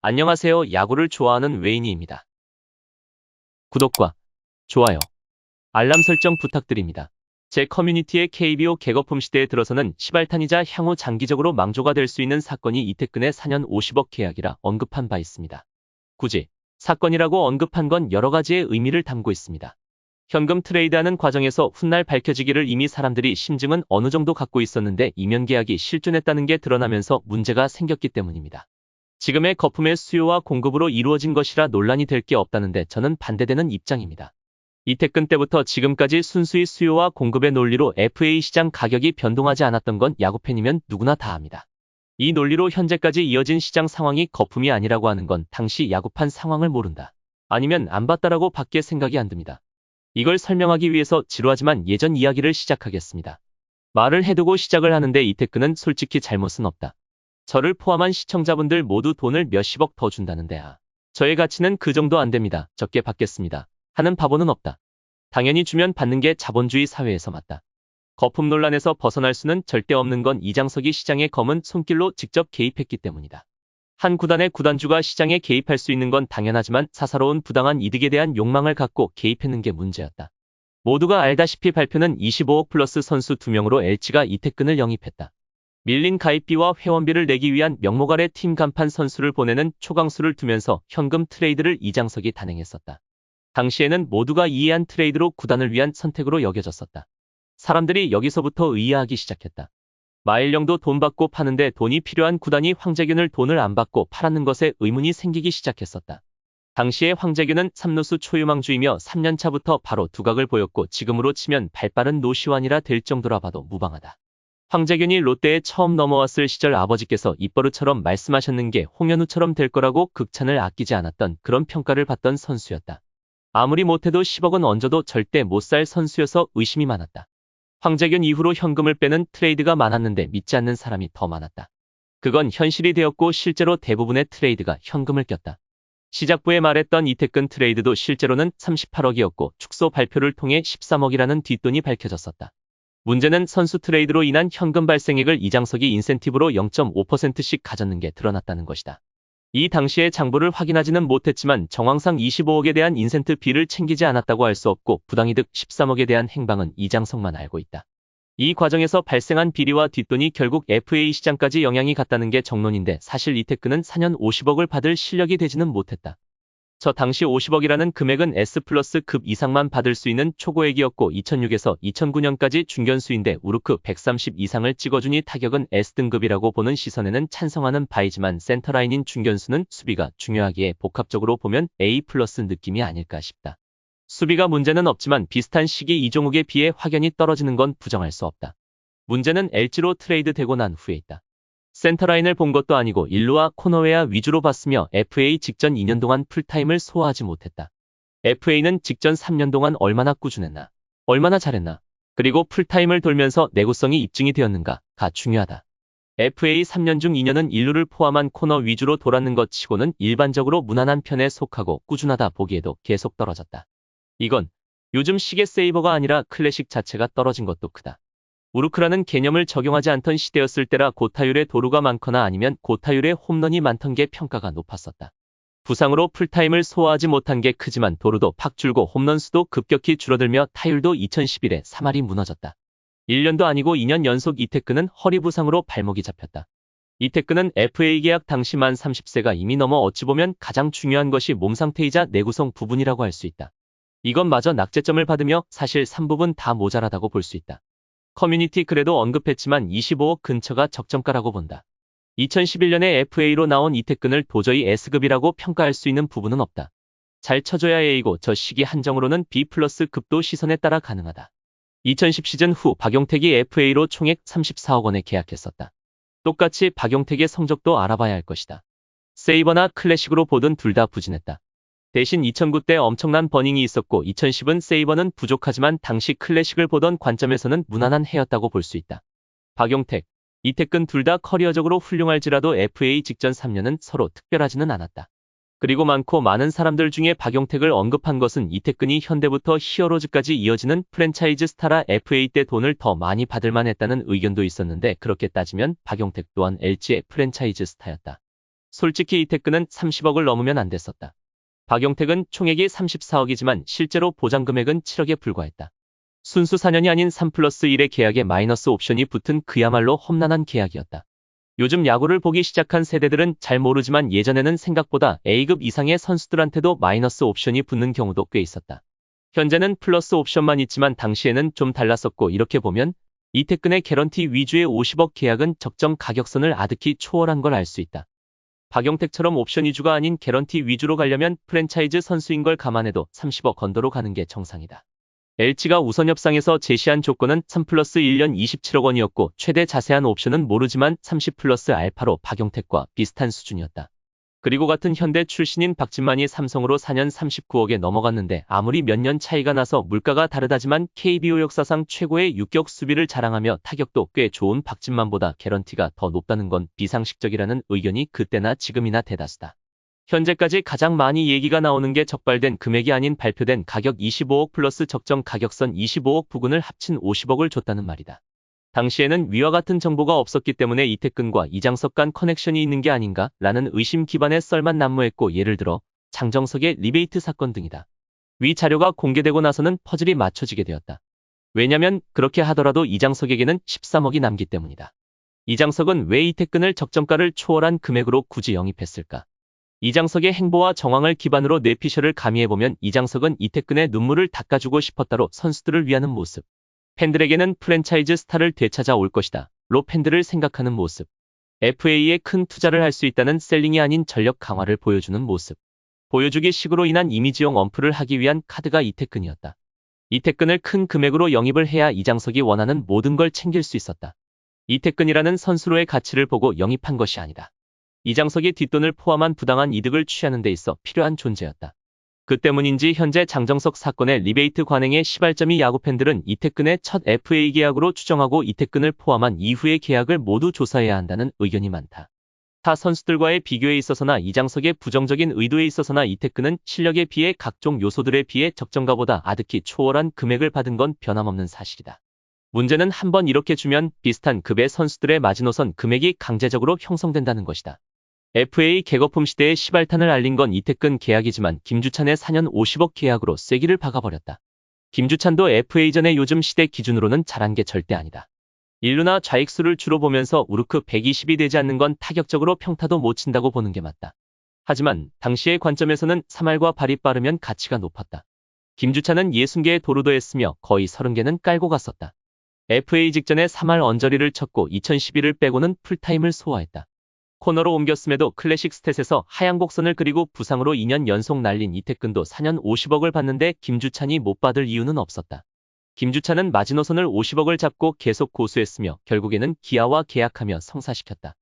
안녕하세요. 야구를 좋아하는 웨이니입니다. 구독과 좋아요, 알람 설정 부탁드립니다. 제 커뮤니티의 KBO 개거품 시대에 들어서는 시발탄이자 향후 장기적으로 망조가 될 수 있는 사건이 이태근의 4년 50억 계약이라 언급한 바 있습니다. 굳이 사건이라고 언급한 건 여러 가지의 의미를 담고 있습니다. 현금 트레이드하는 과정에서 훗날 밝혀지기를 이미 사람들이 심증은 어느 정도 갖고 있었는데 이면 계약이 실존했다는 게 드러나면서 문제가 생겼기 때문입니다. 지금의 거품의 수요와 공급으로 이루어진 것이라 논란이 될 게 없다는데 저는 반대되는 입장입니다. 이태근 때부터 지금까지 순수히 수요와 공급의 논리로 FA 시장 가격이 변동하지 않았던 건 야구팬이면 누구나 다 압니다. 이 논리로 현재까지 이어진 시장 상황이 거품이 아니라고 하는 건 당시 야구판 상황을 모른다, 아니면 안 봤다라고 밖에 생각이 안 듭니다. 이걸 설명하기 위해서 지루하지만 예전 이야기를 시작하겠습니다. 말을 해두고 시작을 하는데 이태근은 솔직히 잘못은 없다. 저를 포함한 시청자분들 모두 돈을 몇십억 더 준다는데 저의 가치는 그 정도 안 됩니다. 적게 받겠습니다 하는 바보는 없다. 당연히 주면 받는 게 자본주의 사회에서 맞다. 거품 논란에서 벗어날 수는 절대 없는 건 이장석이 시장의 검은 손길로 직접 개입했기 때문이다. 한 구단의 구단주가 시장에 개입할 수 있는 건 당연하지만 사사로운 부당한 이득에 대한 욕망을 갖고 개입했는 게 문제였다. 모두가 알다시피 발표는 25억 플러스 선수 2명으로 LG가 이태근을 영입했다. 밀린 가입비와 회원비를 내기 위한 명목 아래 팀 간판 선수를 보내는 초강수를 두면서 현금 트레이드를 이장석이 단행했었다. 당시에는 모두가 이해한 트레이드로 구단을 위한 선택으로 여겨졌었다. 사람들이 여기서부터 의아하기 시작했다. 마일령도 돈 받고 파는데 돈이 필요한 구단이 황재균을 돈을 안 받고 팔았는 것에 의문이 생기기 시작했었다. 당시에 황재균은 3루수 초유망주이며 3년차부터 바로 두각을 보였고 지금으로 치면 발빠른 노시환이라 될 정도라 봐도 무방하다. 황재균이 롯데에 처음 넘어왔을 시절 아버지께서 입버릇처럼 말씀하셨는 게 홍현우처럼 될 거라고 극찬을 아끼지 않았던 그런 평가를 받던 선수였다. 아무리 못해도 10억은 얹어도 절대 못 살 선수여서 의심이 많았다. 황재균 이후로 현금을 빼는 트레이드가 많았는데 믿지 않는 사람이 더 많았다. 그건 현실이 되었고 실제로 대부분의 트레이드가 현금을 꼈다. 시작부에 말했던 이태근 트레이드도 실제로는 38억이었고 축소 발표를 통해 13억이라는 뒷돈이 밝혀졌었다. 문제는 선수 트레이드로 인한 현금 발생액을 이장석이 인센티브로 0.5%씩 가졌는 게 드러났다는 것이다. 이 당시의 장부를 확인하지는 못했지만 정황상 25억에 대한 인센트비를 챙기지 않았다고 할 수 없고 부당이득 13억에 대한 행방은 이장석만 알고 있다. 이 과정에서 발생한 비리와 뒷돈이 결국 FA 시장까지 영향이 갔다는 게 정론인데 사실 이태근은 4년 50억을 받을 실력이 되지는 못했다. 저 당시 50억이라는 금액은 S+급 이상만 받을 수 있는 초고액이었고 2006에서 2009년까지 중견수인데 우르크 130 이상을 찍어주니 타격은 S등급이라고 보는 시선에는 찬성하는 바이지만 센터라인인 중견수는 수비가 중요하기에 복합적으로 보면 A+ 느낌이 아닐까 싶다. 수비가 문제는 없지만 비슷한 시기 이종욱에 비해 확연히 떨어지는 건 부정할 수 없다. 문제는 LG로 트레이드 되고 난 후에 있다. 센터라인을 본 것도 아니고 일루와 코너웨어 위주로 봤으며 FA 직전 2년 동안 풀타임을 소화하지 못했다. FA는 직전 3년 동안 얼마나 꾸준했나, 얼마나 잘했나, 그리고 풀타임을 돌면서 내구성이 입증이 되었는가가 중요하다. FA 3년 중 2년은 일루를 포함한 코너 위주로 돌았는 것 치고는 일반적으로 무난한 편에 속하고 꾸준하다 보기에도 계속 떨어졌다. 이건 요즘 시계 세이버가 아니라 클래식 자체가 떨어진 것도 크다. 우르크라는 개념을 적용하지 않던 시대였을 때라 고타율의 도루가 많거나 아니면 고타율의 홈런이 많던 게 평가가 높았었다. 부상으로 풀타임을 소화하지 못한 게 크지만 도루도 팍 줄고 홈런 수도 급격히 줄어들며 타율도 2011에 3할이 무너졌다. 1년도 아니고 2년 연속 이태근은 허리 부상으로 발목이 잡혔다. 이태근은 FA 계약 당시 만 30세가 이미 넘어 어찌 보면 가장 중요한 것이 몸 상태이자 내구성 부분이라고 할 수 있다. 이것마저 낙제점을 받으며 사실 3부분 다 모자라다고 볼 수 있다. 커뮤니티 글에도 언급했지만 25억 근처가 적정가라고 본다. 2011년에 FA로 나온 이태근을 도저히 S급이라고 평가할 수 있는 부분은 없다. 잘 쳐줘야 A고 저 시기 한정으로는 B+급도 시선에 따라 가능하다. 2010 시즌 후 박용택이 FA로 총액 34억 원에 계약했었다. 똑같이 박용택의 성적도 알아봐야 할 것이다. 세이버나 클래식으로 보든 둘 다 부진했다. 대신 2009 때 엄청난 버닝이 있었고 2010은 세이버는 부족하지만 당시 클래식을 보던 관점에서는 무난한 해였다고 볼 수 있다. 박용택, 이태근 둘 다 커리어적으로 훌륭할지라도 FA 직전 3년은 서로 특별하지는 않았다. 그리고 많고 많은 사람들 중에 박용택을 언급한 것은 이태근이 현대부터 히어로즈까지 이어지는 프랜차이즈 스타라 FA 때 돈을 더 많이 받을 만했다는 의견도 있었는데 그렇게 따지면 박용택 또한 LG의 프랜차이즈 스타였다. 솔직히 이태근은 30억을 넘으면 안 됐었다. 박용택은 총액이 34억이지만 실제로 보장 금액은 7억에 불과했다. 순수 4년이 아닌 3+1의 계약에 마이너스 옵션이 붙은 그야말로 험난한 계약이었다. 요즘 야구를 보기 시작한 세대들은 잘 모르지만 예전에는 생각보다 A급 이상의 선수들한테도 마이너스 옵션이 붙는 경우도 꽤 있었다. 현재는 플러스 옵션만 있지만 당시에는 좀 달랐었고, 이렇게 보면 이태근의 개런티 위주의 50억 계약은 적정 가격선을 아득히 초월한 걸 알 수 있다. 박용택처럼 옵션 위주가 아닌 개런티 위주로 가려면 프랜차이즈 선수인 걸 감안해도 30억 언더로 가는 게 정상이다. LG가 우선 협상에서 제시한 조건은 3+1년 27억 원이었고, 최대 자세한 옵션은 모르지만 30 플러스 알파로 박용택과 비슷한 수준이었다. 그리고 같은 현대 출신인 박진만이 삼성으로 4년 39억에 넘어갔는데, 아무리 몇 년 차이가 나서 물가가 다르다지만 KBO 역사상 최고의 유격 수비를 자랑하며 타격도 꽤 좋은 박진만보다 개런티가 더 높다는 건 비상식적이라는 의견이 그때나 지금이나 대다수다. 현재까지 가장 많이 얘기가 나오는 게 적발된 금액이 아닌 발표된 가격 25억 플러스 적정 가격선 25억 부근을 합친 50억을 줬다는 말이다. 당시에는 위와 같은 정보가 없었기 때문에 이태근과 이장석 간 커넥션이 있는 게 아닌가 라는 의심 기반의 썰만 난무했고, 예를 들어 장정석의 리베이트 사건 등이다. 위 자료가 공개되고 나서는 퍼즐이 맞춰지게 되었다. 왜냐면 그렇게 하더라도 이장석에게는 13억이 남기 때문이다. 이장석은 왜 이태근을 적정가를 초월한 금액으로 굳이 영입했을까? 이장석의 행보와 정황을 기반으로 뇌피셜을 가미해보면 이장석은 이태근의 눈물을 닦아주고 싶었다로 선수들을 위하는 모습. 팬들에게는 프랜차이즈 스타를 되찾아 올 것이다 로 팬들을 생각하는 모습. FA에 큰 투자를 할 수 있다는 셀링이 아닌 전력 강화를 보여주는 모습. 보여주기 식으로 인한 이미지용 언플을 하기 위한 카드가 이태근이었다. 이태근을 큰 금액으로 영입을 해야 이장석이 원하는 모든 걸 챙길 수 있었다. 이태근이라는 선수로의 가치를 보고 영입한 것이 아니다. 이장석이 뒷돈을 포함한 부당한 이득을 취하는 데 있어 필요한 존재였다. 그 때문인지 현재 장정석 사건의 리베이트 관행의 시발점이 야구팬들은 이태근의 첫 FA 계약으로 추정하고 이태근을 포함한 이후의 계약을 모두 조사해야 한다는 의견이 많다. 타 선수들과의 비교에 있어서나 이장석의 부정적인 의도에 있어서나 이태근은 실력에 비해 각종 요소들에 비해 적정가보다 아득히 초월한 금액을 받은 건 변함없는 사실이다. 문제는 한번 이렇게 주면 비슷한 급의 선수들의 마지노선 금액이 강제적으로 형성된다는 것이다. FA 개거품 시대의 시발탄을 알린 건 이태근 계약이지만 김주찬의 4년 50억 계약으로 쐐기를 박아버렸다. 김주찬도 FA 전의 요즘 시대 기준으로는 잘한 게 절대 아니다. 일루나 좌익수를 주로 보면서 우르크 120이 되지 않는 건 타격적으로 평타도 못 친다고 보는 게 맞다. 하지만 당시의 관점에서는 3할과 발이 빠르면 가치가 높았다. 김주찬은 60개의 도루도 했으며 거의 30개는 깔고 갔었다. FA 직전에 3할 언저리를 쳤고 2011을 빼고는 풀타임을 소화했다. 코너로 옮겼음에도 클래식 스탯에서 하향 곡선을 그리고 부상으로 2년 연속 날린 이태근도 4년 50억을 받는데 김주찬이 못 받을 이유는 없었다. 김주찬은 마지노선을 50억을 잡고 계속 고수했으며 결국에는 기아와 계약하며 성사시켰다.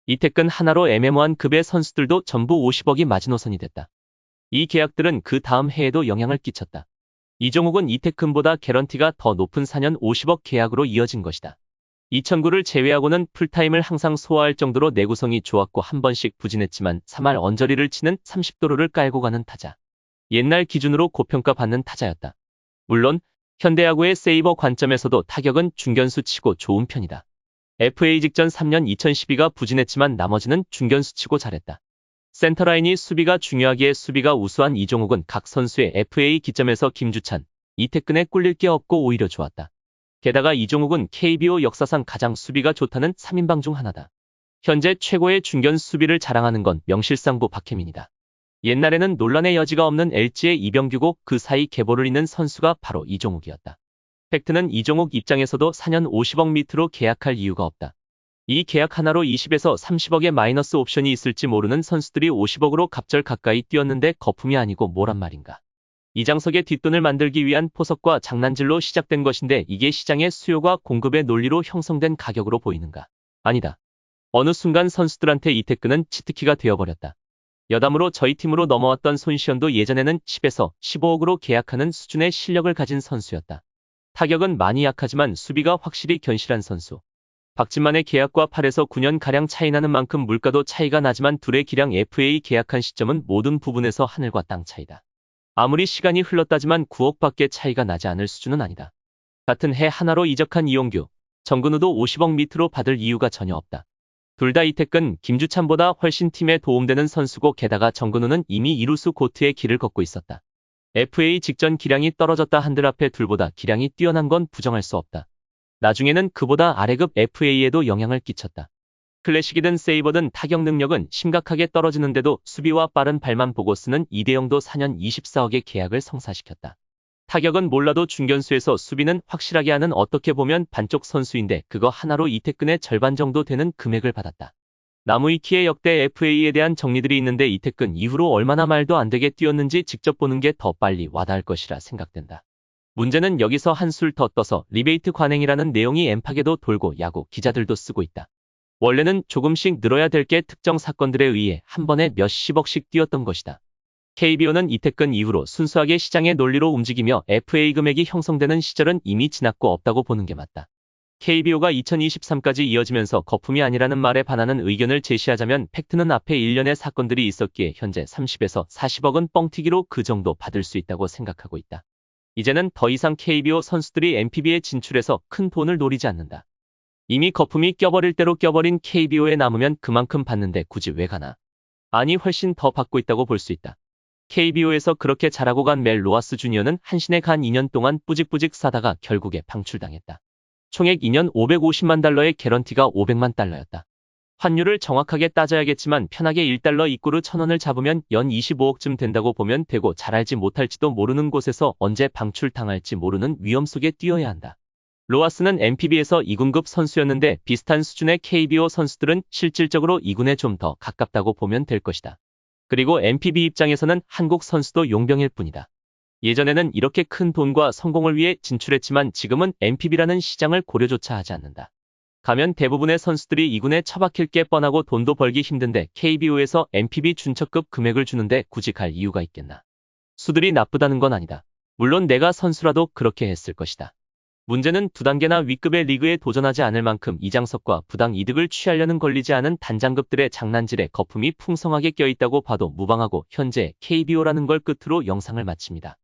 이태근 하나로 애매모한 급의 선수들도 전부 50억이 마지노선이 됐다. 이 계약들은 그 다음 해에도 영향을 끼쳤다. 이종욱은 이태근보다 개런티가 더 높은 4년 50억 계약으로 이어진 것이다. 2009를 제외하고는 풀타임을 항상 소화할 정도로 내구성이 좋았고 한 번씩 부진했지만 3할 언저리를 치는 30도루를 깔고 가는 타자. 옛날 기준으로 고평가 받는 타자였다. 물론 현대야구의 세이버 관점에서도 타격은 중견수 치고 좋은 편이다. FA 직전 3년 2012가 부진했지만 나머지는 중견수 치고 잘했다. 센터라인이 수비가 중요하기에 수비가 우수한 이종욱은 각 선수의 FA 기점에서 김주찬, 이태근에 꿀릴 게 없고 오히려 좋았다. 게다가 이종욱은 KBO 역사상 가장 수비가 좋다는 3인방 중 하나다. 현재 최고의 중견 수비를 자랑하는 건 명실상부 박혜민이다. 옛날에는 논란의 여지가 없는 LG의 이병규고 그 사이 계보를 잇는 선수가 바로 이종욱이었다. 팩트는 이종욱 입장에서도 4년 50억 밑으로 계약할 이유가 없다. 이 계약 하나로 20에서 30억의 마이너스 옵션이 있을지 모르는 선수들이 50억으로 갑절 가까이 뛰었는데 거품이 아니고 뭐란 말인가. 이장석의 뒷돈을 만들기 위한 포석과 장난질로 시작된 것인데 이게 시장의 수요가 공급의 논리로 형성된 가격으로 보이는가? 아니다. 어느 순간 선수들한테 이태근은 치트키가 되어버렸다. 여담으로 저희 팀으로 넘어왔던 손시현도 예전에는 10에서 15억으로 계약하는 수준의 실력을 가진 선수였다. 타격은 많이 약하지만 수비가 확실히 견실한 선수. 박진만의 계약과 8에서 9년가량 차이 나는 만큼 물가도 차이가 나지만 둘의 기량 FA 계약한 시점은 모든 부분에서 하늘과 땅 차이다. 아무리 시간이 흘렀다지만 9억밖에 차이가 나지 않을 수준은 아니다. 같은 해 하나로 이적한 이용규, 정근우도 50억 밑으로 받을 이유가 전혀 없다. 둘 다 이태근, 김주찬보다 훨씬 팀에 도움되는 선수고 게다가 정근우는 이미 이루수 고트의 길을 걷고 있었다. FA 직전 기량이 떨어졌다 한들 앞에 둘보다 기량이 뛰어난 건 부정할 수 없다. 나중에는 그보다 아래급 FA에도 영향을 끼쳤다. 클래식이든 세이버든 타격 능력은 심각하게 떨어지는데도 수비와 빠른 발만 보고 쓰는 이대영도 4년 24억의 계약을 성사시켰다. 타격은 몰라도 중견수에서 수비는 확실하게 하는 어떻게 보면 반쪽 선수인데 그거 하나로 이태근의 절반 정도 되는 금액을 받았다. 나무위키의 역대 FA에 대한 정리들이 있는데 이태근 이후로 얼마나 말도 안 되게 뛰었는지 직접 보는 게 더 빨리 와닿을 것이라 생각된다. 문제는 여기서 한술 더 떠서 리베이트 관행이라는 내용이 엠팍에도 돌고 야구 기자들도 쓰고 있다. 원래는 조금씩 늘어야 될 게 특정 사건들에 의해 한 번에 몇십억씩 뛰었던 것이다. KBO는 이태근 이후로 순수하게 시장의 논리로 움직이며 FA 금액이 형성되는 시절은 이미 지났고 없다고 보는 게 맞다. KBO가 2023까지 이어지면서 거품이 아니라는 말에 반하는 의견을 제시하자면 팩트는 앞에 1년의 사건들이 있었기에 현재 30에서 40억은 뻥튀기로 그 정도 받을 수 있다고 생각하고 있다. 이제는 더 이상 KBO 선수들이 NPB에 진출해서 큰 돈을 노리지 않는다. 이미 거품이 껴버릴 대로 껴버린 KBO에 남으면 그만큼 받는데 굳이 왜 가나? 아니 훨씬 더 받고 있다고 볼 수 있다. KBO에서 그렇게 잘하고 간 멜 로하스 주니어는 한신에 간 2년 동안 뿌직뿌직 싸다가 결국에 방출당했다. 총액 2년 550만 달러의 개런티가 500만 달러였다. 환율을 정확하게 따져야겠지만 편하게 1달러 입구로 1,000원을 잡으면 연 25억쯤 된다고 보면 되고 잘 알지 못할지도 모르는 곳에서 언제 방출당할지 모르는 위험 속에 뛰어야 한다. 로하스는 NPB에서 2군급 선수였는데 비슷한 수준의 KBO 선수들은 실질적으로 2군에 좀 더 가깝다고 보면 될 것이다. 그리고 NPB 입장에서는 한국 선수도 용병일 뿐이다. 예전에는 이렇게 큰 돈과 성공을 위해 진출했지만 지금은 NPB라는 시장을 고려조차 하지 않는다. 가면 대부분의 선수들이 2군에 처박힐 게 뻔하고 돈도 벌기 힘든데 KBO에서 NPB 준척급 금액을 주는데 굳이 갈 이유가 있겠나. 수들이 나쁘다는 건 아니다. 물론 내가 선수라도 그렇게 했을 것이다. 문제는 두 단계나 위급의 리그에 도전하지 않을 만큼 이장석과 부당 이득을 취하려는 걸리지 않은 단장급들의 장난질에 거품이 풍성하게 껴있다고 봐도 무방하고 현재 KBO라는 걸 끝으로 영상을 마칩니다.